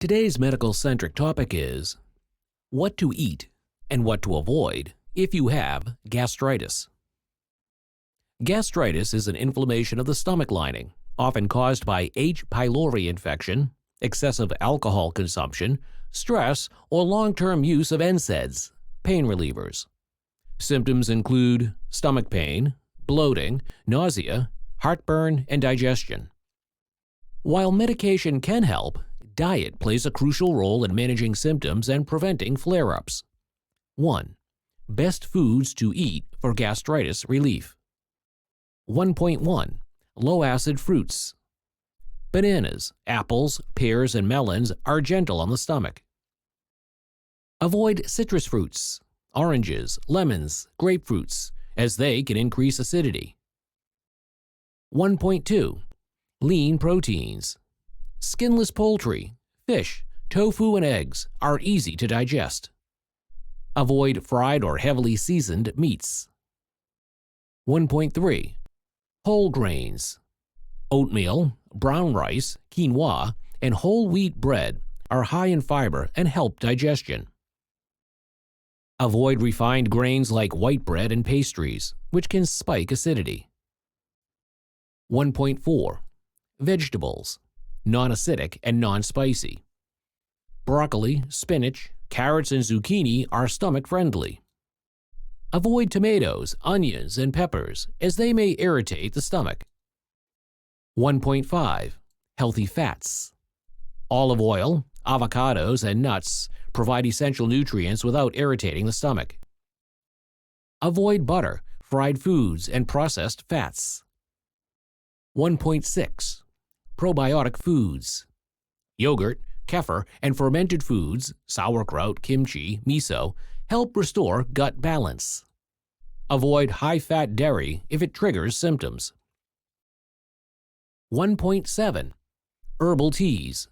Today's medical-centric topic is what to eat and what to avoid if you have gastritis. Gastritis is an inflammation of the stomach lining, often caused by H. pylori infection, excessive alcohol consumption, stress, or long-term use of NSAIDs, pain relievers. Symptoms include stomach pain, bloating, nausea, heartburn, and digestion. While medication can help, diet plays a crucial role in managing symptoms and preventing flare-ups. 1. Best foods to eat for gastritis relief. 1.1. Low-acid fruits. Bananas, apples, pears, and melons are gentle on the stomach. Avoid citrus fruits, oranges, lemons, grapefruits, as they can increase acidity. 1.2. Lean proteins. Skinless poultry, fish, tofu, and eggs are easy to digest. Avoid fried or heavily seasoned meats. 1.3. Whole grains. Oatmeal, brown rice, quinoa, and whole wheat bread are high in fiber and help digestion. Avoid refined grains like white bread and pastries, which can spike acidity. 1.4. Vegetables, non-acidic and non-spicy. Broccoli, spinach, carrots, and zucchini are stomach-friendly. Avoid tomatoes, onions, and peppers, as they may irritate the stomach. 1.5. Healthy fats. Olive oil, avocados, and nuts provide essential nutrients without irritating the stomach. Avoid butter, fried foods, and processed fats. 1.6. Probiotic foods. Yogurt, kefir, and fermented foods, sauerkraut, kimchi, miso, help restore gut balance. Avoid high-fat dairy if it triggers symptoms. 1.7. Herbal teas.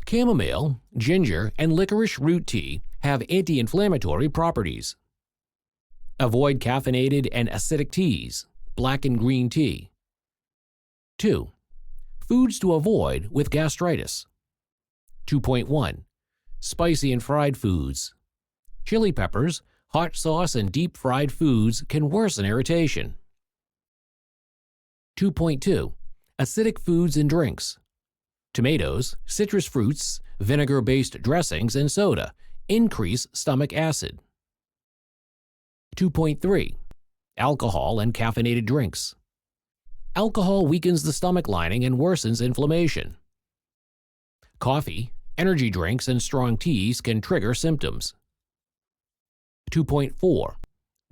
Chamomile, ginger, and licorice root tea have anti-inflammatory properties. Avoid caffeinated and acidic teas, black and green tea. 2. Foods to avoid with gastritis. 2.1. Spicy and fried foods. Chili peppers, hot sauce, and deep-fried foods can worsen irritation. 2.2. Acidic foods and drinks. Tomatoes, citrus fruits, vinegar-based dressings, and soda increase stomach acid. 2.3. Alcohol and caffeinated drinks. Alcohol weakens the stomach lining and worsens inflammation. Coffee, energy drinks, and strong teas can trigger symptoms. 2.4.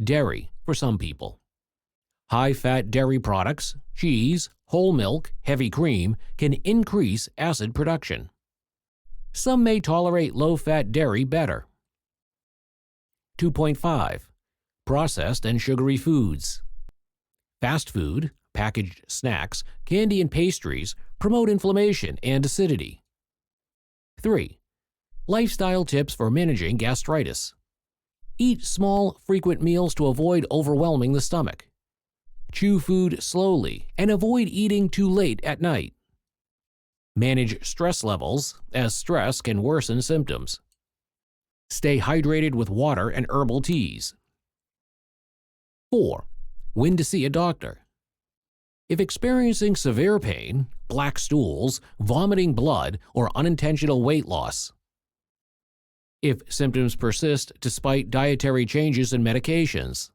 Dairy for some people. High-fat dairy products, cheese, whole milk, heavy cream can increase acid production. Some may tolerate low-fat dairy better. 2.5. Processed and sugary foods. Fast food, packaged snacks, candy, and pastries promote inflammation and acidity. 3. Lifestyle tips for managing gastritis. Eat small, frequent meals to avoid overwhelming the stomach. Chew food slowly and avoid eating too late at night. Manage stress levels, as stress can worsen symptoms. Stay hydrated with water and herbal teas. 4. When to see a doctor. If experiencing severe pain, black stools, vomiting blood, or unintentional weight loss. If symptoms persist despite dietary changes and medications.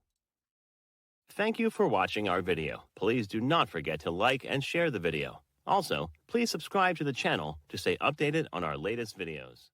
Thank you for watching our video. Please do not forget to like and share the video. Also, please subscribe to the channel to stay updated on our latest videos.